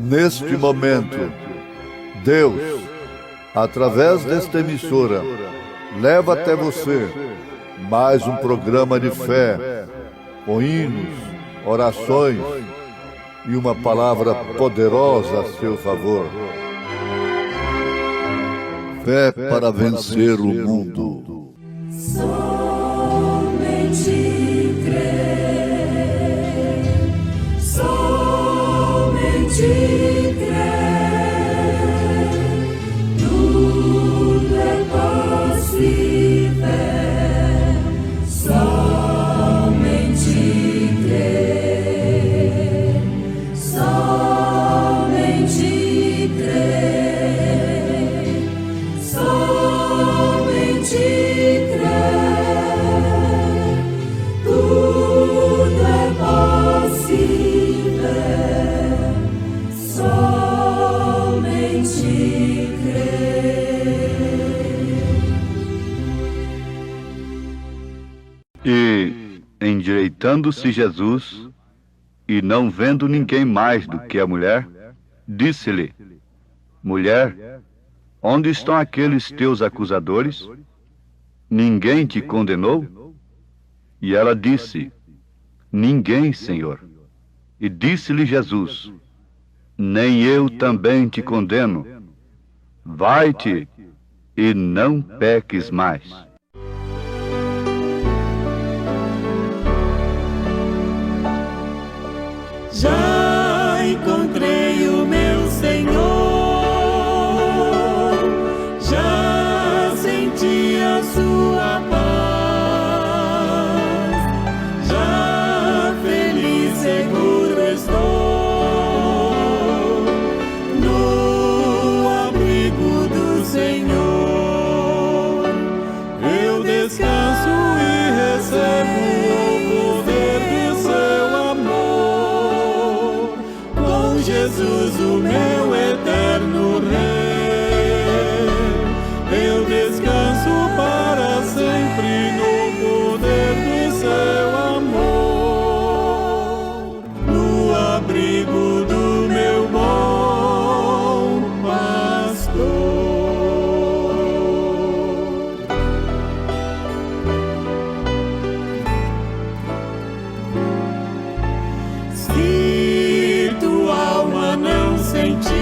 Neste momento, Deus, através desta emissora, leva até você mais um programa de fé, com hinos, orações e uma palavra poderosa a seu favor. Fé para vencer o mundo. Somente crer, somente crer, tudo é possível. Somente crer, somente crer, somente crer, tudo é possível. Somente crer. E, endireitando-se Jesus, e não vendo ninguém mais do que a mulher, disse-lhe: Mulher, onde estão aqueles teus acusadores? Ninguém te condenou? E ela disse: Ninguém, Senhor. E disse-lhe Jesus: Nem eu também te condeno. Vai-te e não peques mais. Já encontrei o meu Senhor, já senti a sua paz, já feliz, seguro estou no abrigo do Senhor. Eu descanso e recebo o poder do seu amor. Jesus, o meu eterno Rei, eu descanso para sempre no poder do seu amor, no abrigo do meu bom pastor. Se tua alma não sentir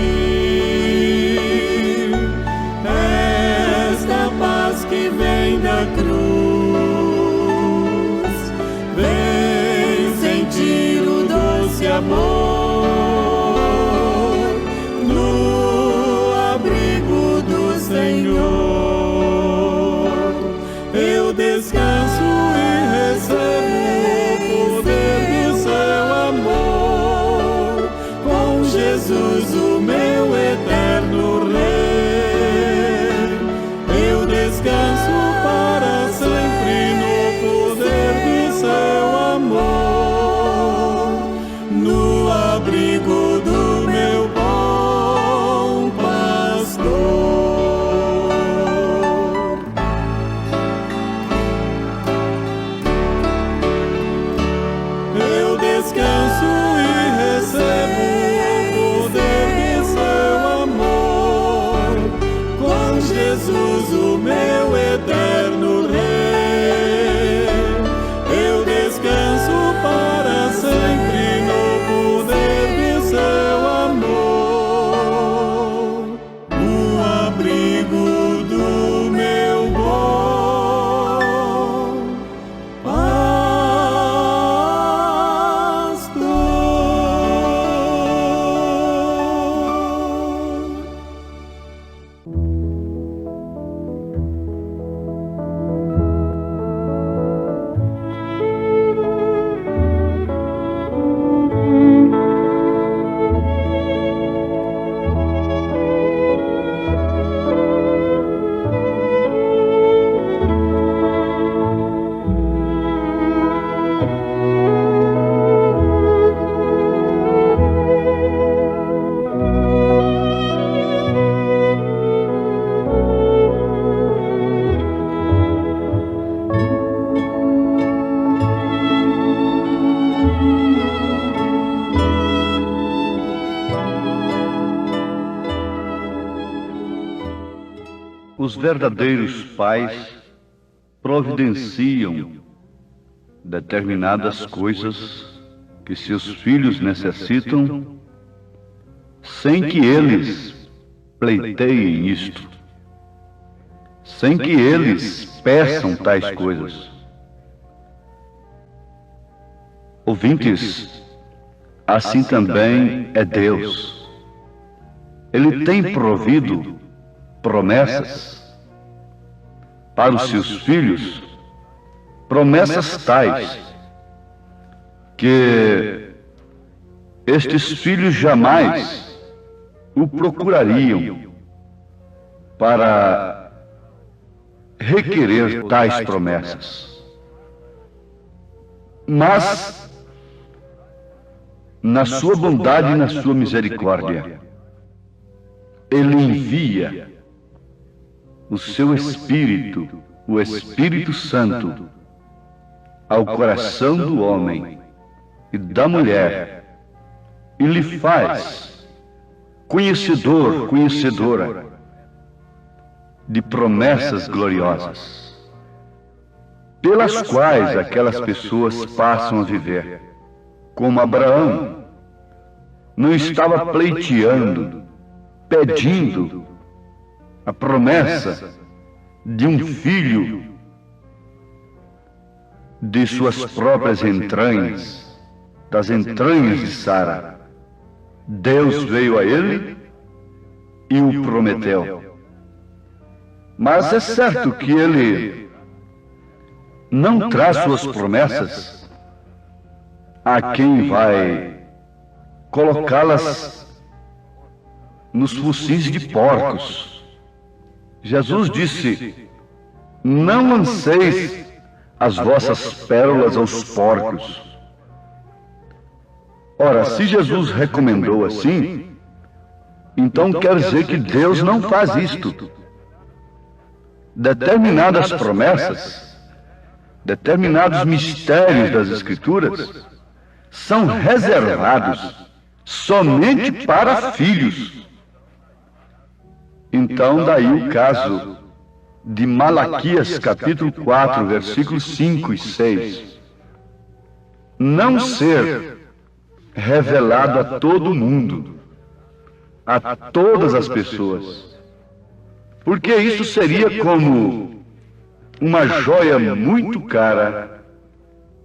esta paz que vem da cruz, vem sentir o doce amor no abrigo do Senhor. Eu descanso e recebo o poder do seu amor, com Jesus, o meu eterno Rei. Eu descanso para sempre no poder do seu amor, no abrigo do meu bom pastor. Eu descanso e recebo o poder do seu Os verdadeiros pais providenciam determinadas coisas que seus filhos necessitam sem que eles pleiteiem isto, sem que eles peçam tais coisas. Ouvintes, assim também é Deus. Ele tem provido promessas para os seus filhos, promessas tais que estes filhos jamais o procurariam para requerer tais promessas. Mas, na sua bondade e na sua misericórdia, Ele envia o seu Espírito, o Espírito Santo, ao coração do homem e da mulher, e lhe faz conhecedor, conhecedora de promessas gloriosas, pelas quais aquelas pessoas passam a viver. Como Abraão não estava pleiteando, pedindo a promessa de um filho de suas próprias entranhas, das entranhas de Sara. Deus veio a ele e o prometeu. Mas é certo que ele não traz suas promessas a quem vai colocá-las nos focis de porcos. Jesus disse: não lanceis as vossas pérolas aos porcos. Ora, se Jesus recomendou assim, então quer dizer que Deus não faz isto. Determinadas promessas, determinados mistérios das Escrituras são reservados somente para filhos. Então, daí o caso de Malaquias, capítulo 4, versículos 5 e 6. Não ser revelado a todo mundo, a todas as pessoas, porque isso seria como uma joia muito cara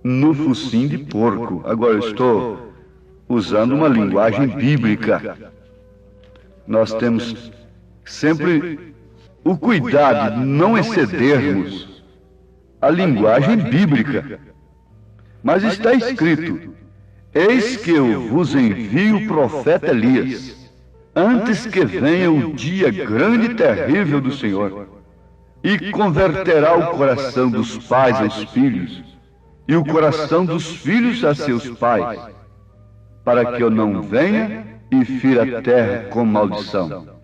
no focinho de porco. Agora eu estou usando uma linguagem bíblica. Nós temos sempre o cuidado de não excedermos a linguagem bíblica. Mas está escrito: eis que eu vos envio o profeta Elias, antes que venha o dia grande e terrível do Senhor, e converterá o coração dos pais aos filhos, e o coração dos filhos a seus pais, para que eu não venha e fira a terra com maldição.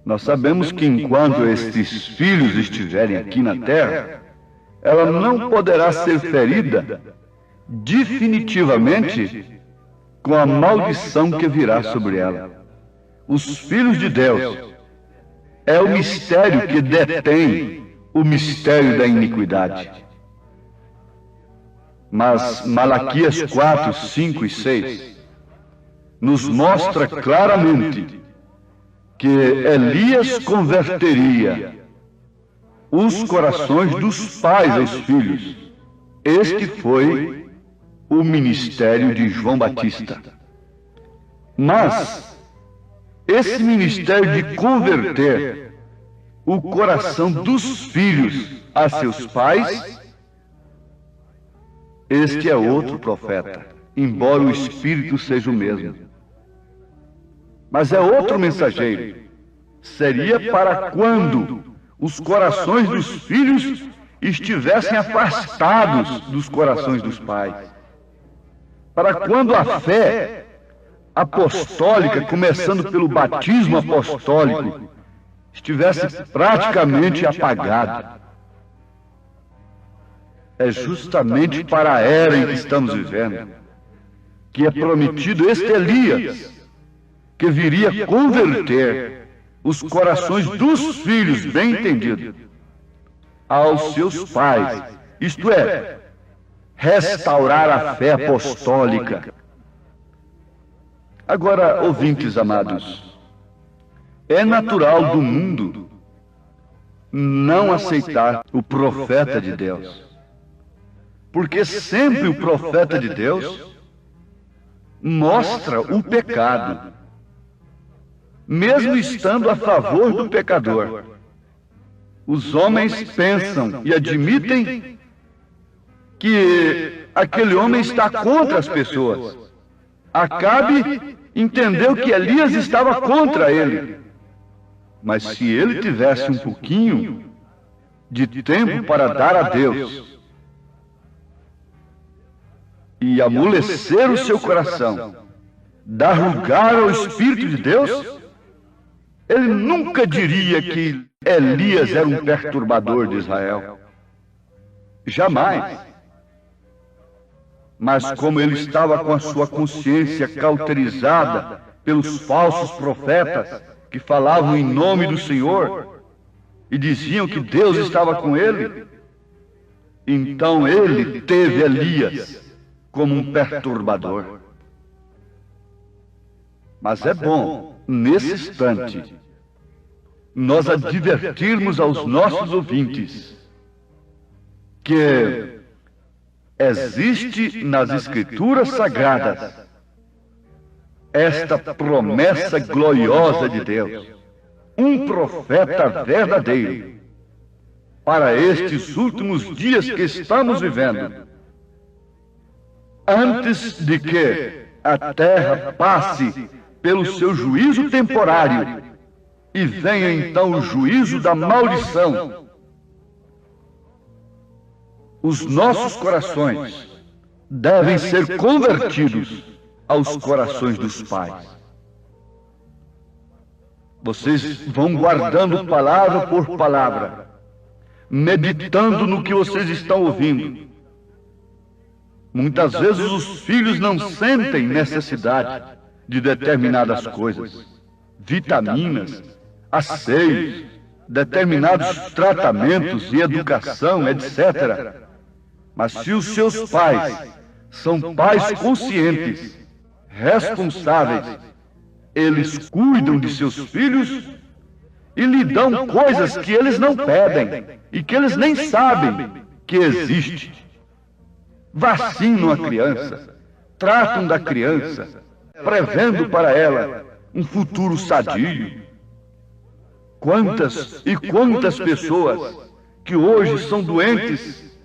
Nós sabemos que enquanto estes filhos estiverem aqui na terra, ela não poderá ser ferida definitivamente com a maldição que virá sobre ela. Os filhos de Deus é o mistério que detém o mistério da iniquidade. Mas Malaquias 4, 5 e 6 nos mostra claramente que Elias converteria os corações dos pais aos filhos. Este foi o ministério de João Batista. Mas esse ministério de converter o coração dos filhos a seus pais, este é outro profeta, embora o Espírito seja o mesmo. Mas é outro mensageiro. Seria para quando os corações dos filhos estivessem afastados dos corações dos pais. Para quando a fé apostólica, começando pelo batismo apostólico, estivesse praticamente apagada. É justamente para a era em que estamos vivendo que é prometido este Elias, que viria converter os corações dos filhos, bem entendido, aos seus pais, isto é, restaurar a fé apostólica. Agora, ouvintes amados, é natural do mundo não aceitar o profeta de Deus, porque sempre o profeta de Deus mostra o pecado, mesmo estando a favor do pecador. Os homens pensam e admitem que aquele homem está contra as pessoas. Acabe entendeu que Elias estava contra ele. Mas se ele tivesse um pouquinho de tempo para dar a Deus e amolecer o seu coração, dar lugar ao Espírito de Deus, ele nunca diria que Elias era um perturbador de Israel. Jamais. Mas como ele estava com a sua consciência cauterizada pelos falsos profetas que falavam em nome do Senhor e diziam que Deus estava com ele, então ele teve Elias como um perturbador. Mas é bom, nesse instante, nós advertirmos aos nossos ouvintes que existe nas Escrituras Sagradas esta promessa gloriosa de Deus, um profeta verdadeiro, para estes últimos dias que estamos vivendo, antes de que a terra passe pelo seu juízo temporário e venha então o juízo da maldição. Os nossos corações devem ser convertidos aos corações dos pais. Vocês vão guardando palavra por palavra, meditando no que vocês estão ouvindo. Muitas vezes os filhos não sentem necessidade de determinadas coisas, vitaminas, asseios, determinados tratamentos e educação, etc. Mas se os seus pais são pais conscientes, responsáveis, eles cuidam de seus filhos e lhe dão coisas que eles não pedem e que eles nem sabem que existe. Vacinam a criança, tratam da criança, prevendo para ela um futuro sadio. Quantas e quantas pessoas que hoje são doentes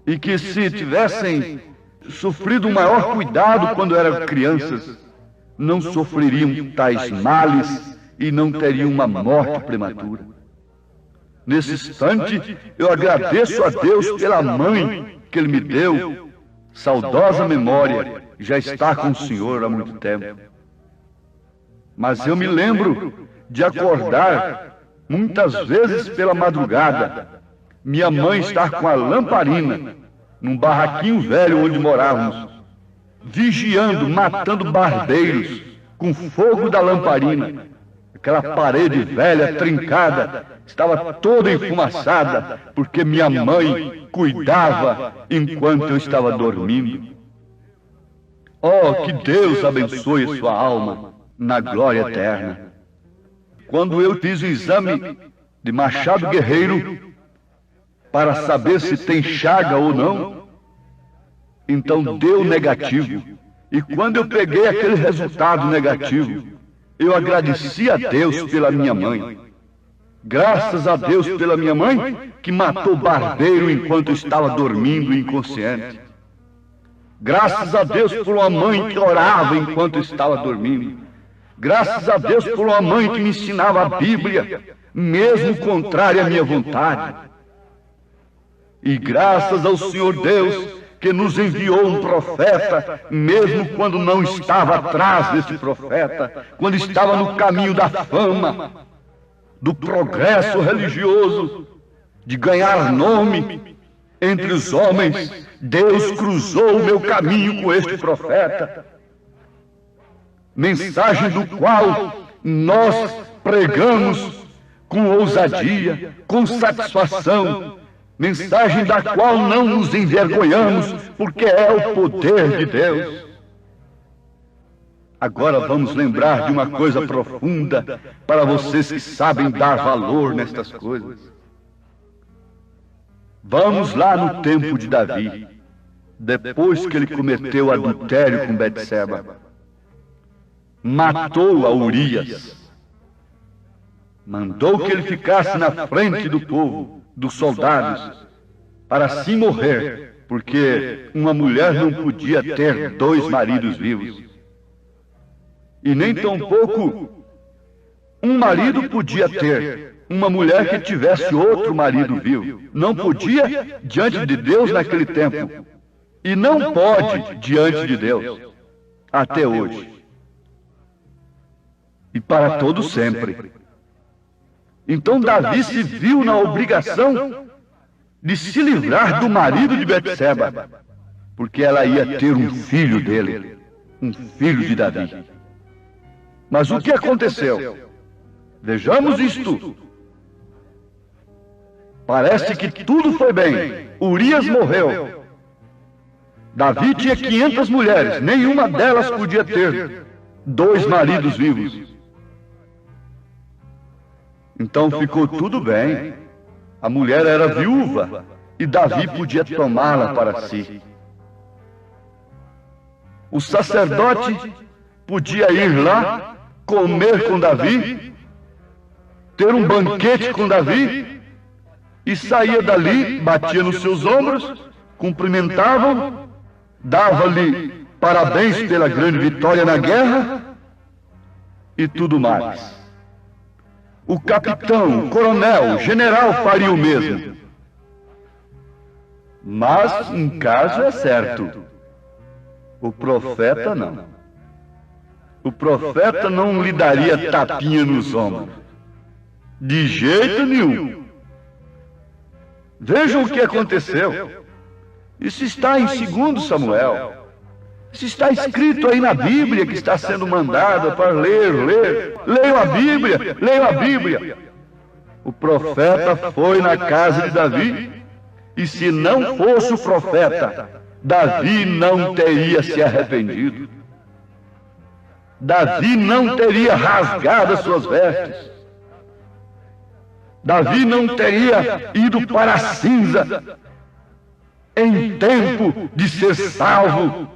e que, se tivessem sofrido um maior cuidado quando eram crianças, não sofreriam tais males e não teriam uma morte prematura. Nesse instante, eu agradeço a Deus pela mãe que Ele me deu, saudosa memória, já está com o Senhor há muito tempo. Mas eu me lembro de acordar muitas vezes pela madrugada, minha mãe estar com a lamparina num barraquinho velho onde morávamos, vigiando, matando barbeiros com fogo da lamparina. Aquela parede velha, trincada, estava toda enfumaçada, porque minha mãe cuidava enquanto eu estava dormindo. Oh, que Deus abençoe sua alma na glória eterna. Quando eu fiz o exame de Machado Guerreiro para saber se tem chaga ou não, então deu negativo. E quando eu peguei aquele resultado negativo, eu agradeci a Deus pela minha mãe. Graças a Deus pela minha mãe, que matou o barbeiro enquanto eu estava dormindo inconsciente. Graças a Deus por uma mãe que orava enquanto eu estava dormindo. Graças a Deus por uma mãe que me ensinava a Bíblia, mesmo contrária à minha vontade. E graças ao Senhor Deus, que nos enviou um profeta, mesmo quando não estava atrás desse profeta, quando estava no caminho da fama, do progresso religioso, de ganhar nome entre os homens. Deus cruzou o meu caminho com este profeta, mensagem do qual nós pregamos com ousadia, com satisfação, mensagem da qual não nos envergonhamos, porque é o poder de Deus. Agora vamos lembrar de uma coisa profunda para vocês que sabem dar valor nestas coisas. Vamos lá no tempo de Davi, depois que ele cometeu adultério com Betseba, matou a Urias, mandou que ele ficasse na frente do povo, dos soldados, para assim morrer, porque uma mulher não podia ter 2 maridos vivos. E nem tampouco um marido podia ter uma mulher que tivesse outro marido vivo. Não podia diante de Deus naquele tempo. E não pode diante de Deus até hoje. E para todo sempre. Então Davi se viu na obrigação de se livrar do marido de Betseba, porque ela ia ter um filho dele, um filho de Davi. Mas o que aconteceu? Vejamos isto. Parece que tudo foi bem. Urias morreu. Davi tinha 500 mulheres, nenhuma delas podia ter 2 maridos vivos. Então ficou tudo bem. A mulher era viúva e Davi podia tomá-la para si. O sacerdote podia ir lá, comer com Davi, ter um banquete com Davi, e saía dali, batia nos seus ombros, cumprimentavam, dava-lhe parabéns pela grande vitória na guerra e tudo mais. O capitão, o coronel, o general faria o mesmo. Mas um caso é certo: o profeta não. O profeta não lhe daria tapinha nos ombros, de jeito nenhum. Vejam o que aconteceu. Isso está em 2 Samuel. Isso está escrito aí na Bíblia, que está sendo mandada para ler. Leiam a Bíblia, leiam a Bíblia. O profeta foi na casa de Davi, e se não fosse o profeta, Davi não teria se arrependido. Davi não teria rasgado as suas vestes. Davi não teria ido para a cinza em tempo de ser salvo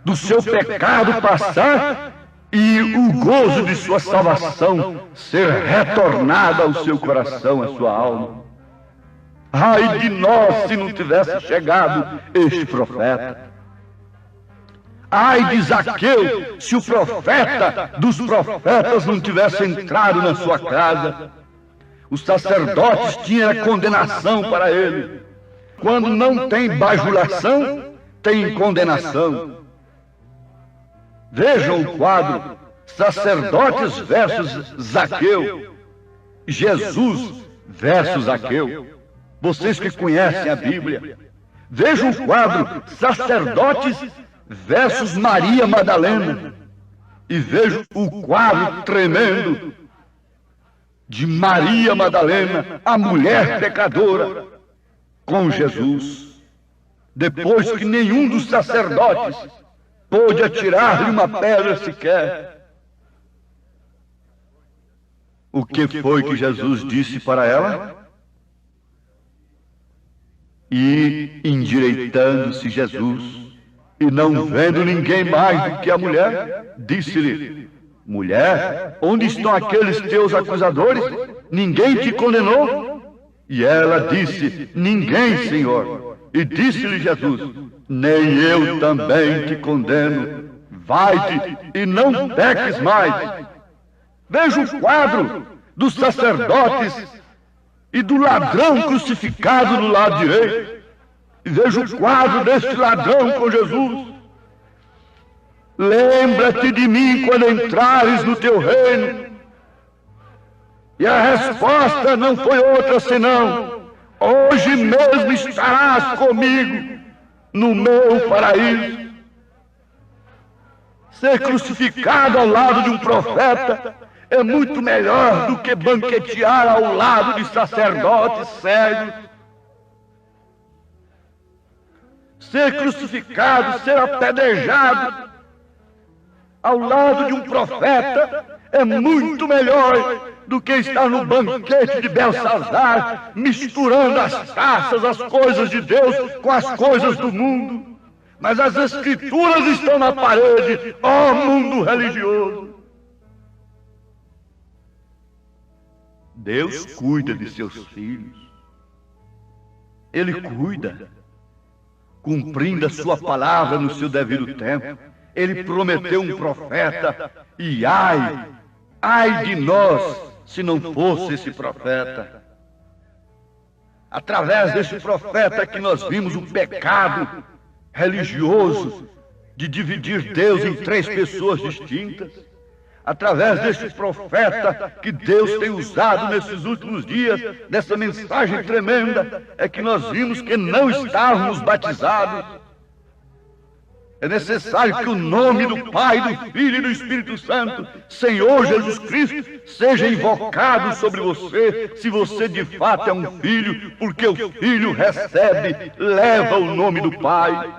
do seu pecado passar e o gozo de sua salvação ser retornado ao seu coração, à sua alma. Ai de nós se não tivesse chegado este profeta. Ai de Zaqueu se o profeta dos profetas não tivesse entrado na sua casa. Os sacerdotes tinham a condenação para ele. Quando não tem bajulação, tem condenação. Vejam o quadro: sacerdotes versus Zaqueu, Jesus versus Zaqueu. Vocês que conhecem a Bíblia, vejam o quadro: sacerdotes versus Maria Madalena. E vejam o quadro tremendo de Maria Madalena, a mulher pecadora, com Jesus, depois que nenhum dos sacerdotes pôde atirar-lhe uma pedra sequer. O que foi que Jesus disse para ela? E, endireitando-se Jesus, e não vendo ninguém mais do que a mulher, disse-lhe: mulher, onde estão aqueles teus acusadores? Ninguém te condenou? E ela disse: ninguém, Senhor. E disse-lhe Jesus: nem eu também te condeno. Vai-te e não peques mais. Veja o quadro dos sacerdotes e do ladrão crucificado do lado direito. E veja o quadro deste ladrão com Jesus. Lembra-te de mim quando entrares no teu reino. E a resposta não foi outra senão: hoje mesmo estarás comigo no meu paraíso. Ser crucificado ao lado de um profeta é muito melhor do que banquetear ao lado de sacerdotes cegos. Ser crucificado, ser apedrejado ao lado de um profeta é muito melhor do que estar no banquete de Belsazar, misturando as taças, as coisas de Deus com as coisas do mundo. Mas as Escrituras estão na parede, ó mundo religioso. Deus cuida de seus filhos. Ele cuida, cumprindo a sua palavra no seu devido tempo. Ele prometeu um profeta, e ai de nós, se não fosse esse profeta. Através desse profeta que nós vimos o pecado religioso de dividir Deus em três pessoas distintas. Através desse profeta que Deus tem usado nesses últimos dias, nessa mensagem tremenda, é que nós vimos que não estávamos batizados. É necessário que o nome do Pai, do Filho e do Espírito Santo, Senhor Jesus Cristo, seja invocado sobre você, se você de fato é um filho, porque o Filho recebe, leva o nome do Pai.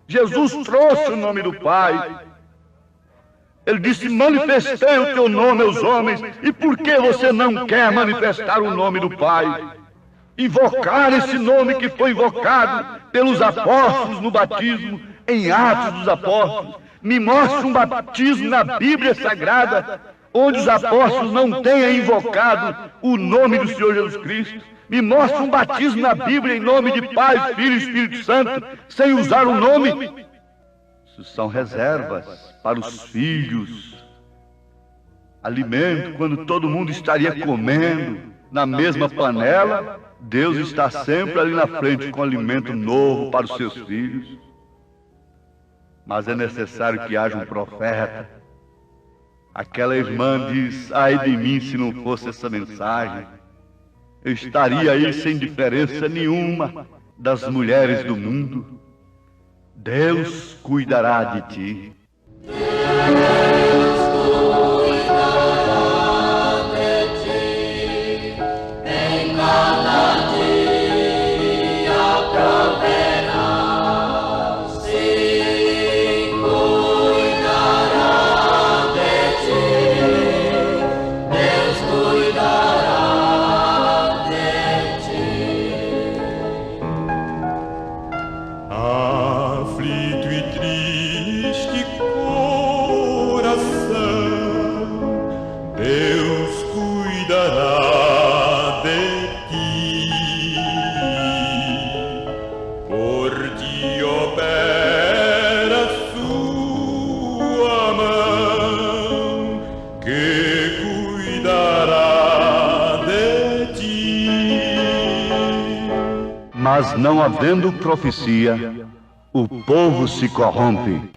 Jesus trouxe o nome do Pai. Ele disse: manifestei o teu nome aos homens, e por que você não quer manifestar o nome do Pai? Invocar esse nome que foi invocado pelos apóstolos no batismo, em Atos dos Apóstolos. Me mostre um batismo na Bíblia Sagrada onde os apóstolos não tenham invocado o nome do Senhor Jesus Cristo. Me mostre um batismo na Bíblia em nome de Pai, Filho e Espírito Santo, sem usar o nome. Isso são reservas para os filhos. Alimento, quando todo mundo estaria comendo na mesma panela, Deus está sempre ali na frente com alimento novo para os seus filhos. Mas é necessário que haja um profeta. Aquela irmã diz: ai de mim se não fosse essa mensagem. Eu estaria aí sem diferença nenhuma das mulheres do mundo. Deus cuidará de ti. Mas não havendo profecia, o povo se corrompe.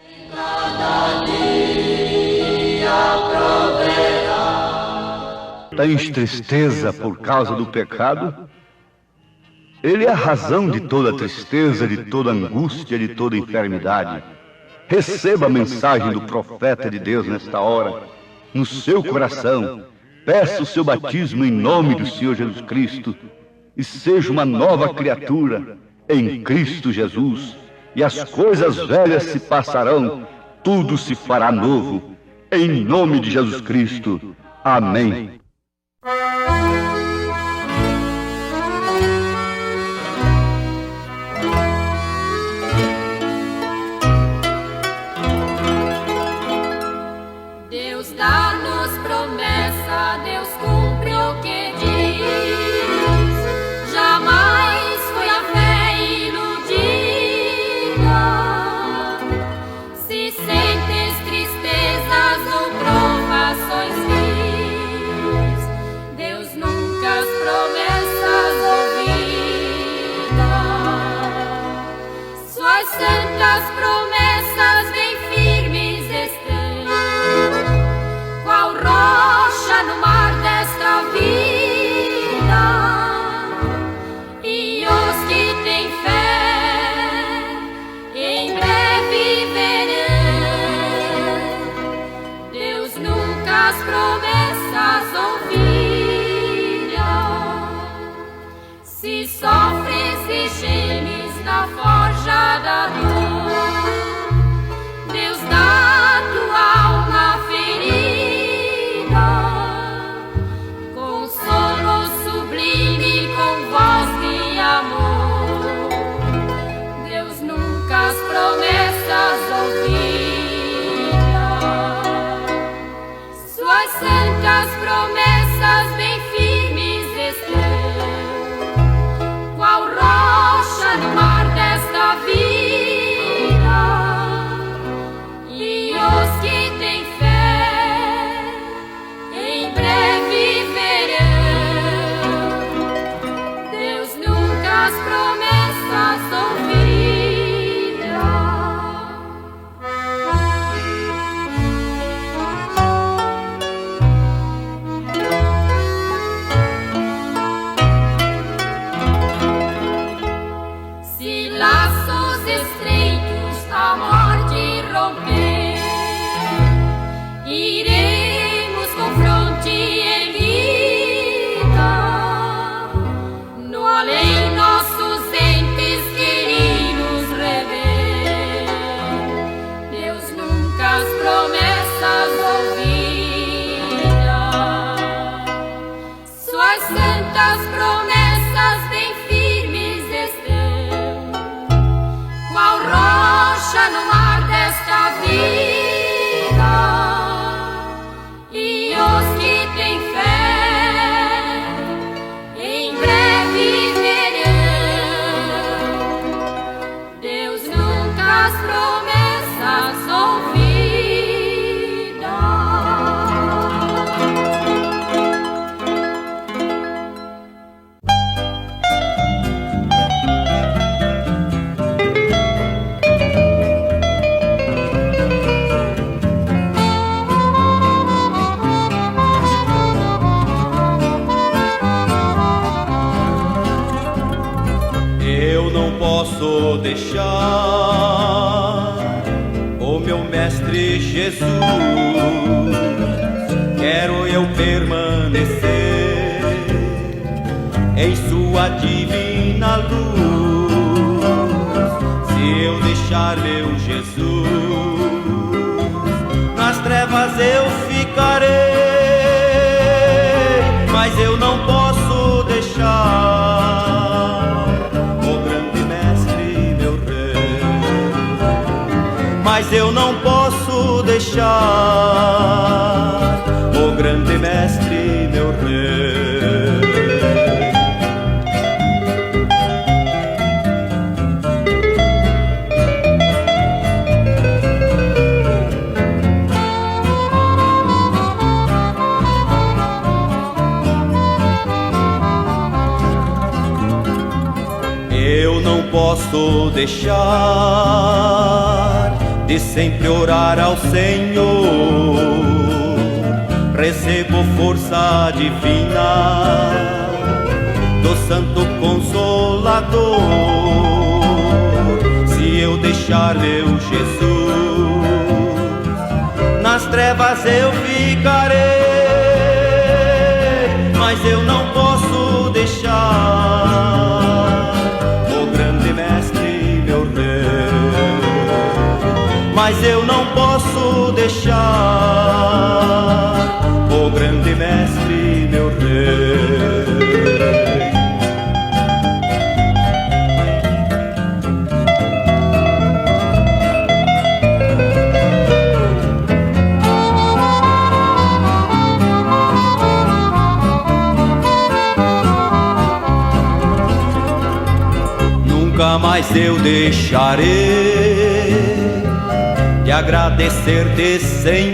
Tens tristeza por causa do pecado? Ele é a razão de toda tristeza, de toda angústia, de toda enfermidade. Receba a mensagem do profeta de Deus nesta hora, no seu coração. Peça o seu batismo em nome do Senhor Jesus Cristo e seja uma nova criatura em Cristo Jesus. E as coisas velhas se passarão, tudo se fará novo. Em nome de Jesus Cristo. Amém. Deus dá-nos promessa, Deus cumpre o que diz. Jamais foi a fé iludida. Se sentes tristezas ou provações vis, Deus nunca as promessas ouvida. Suas santas promessas bem firmes estão, qual rocha no mar desta vida. tantas promessas ouvidas, se sofres e gemes na forja da dor, Deus dá tua alma ferida consolo sublime com voz de amor. Deus nunca as promessas ouvira, suas santas promessas bem firmes estão, qual rocha no mar desta vida, e os que têm fé em breve verão. Deus nunca as promessas ouvira. Se laços estreitos a morte romper, iremos com fronte erguida, no além nossos entes queridos rever. Deus nunca as promessas ouvira, suas santas promessas bem firmes estão, qual rocha no mar desta vida, e os que têm fé em breve verão. Deus nunca as promessas ouvira. Eu não posso deixar o meu mestre Jesus. Quero eu permanecer em sua divina luz. Se eu deixar meu Jesus, nas trevas eu ficarei, mas eu não posso deixar o grande mestre, meu rei. Mas eu não posso deixar o grande mestre, meu rei. Eu não posso deixar de sempre orar ao Senhor. Recebo força divina do Santo Consolador. Se eu deixar meu Jesus, nas trevas eu ficarei, mas eu não posso deixar o grande mestre, meu rei. Mas eu não posso deixar o grande mestre, meu rei. Nunca mais eu deixarei de agradecer-te, Senhor.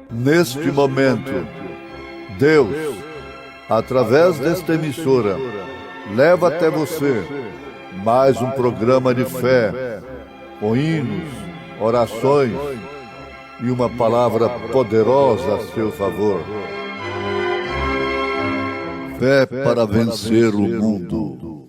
Neste momento, Deus, através desta emissora, leva até você mais um programa de fé, com hinos, orações e uma palavra poderosa a seu favor. Fé para vencer o mundo.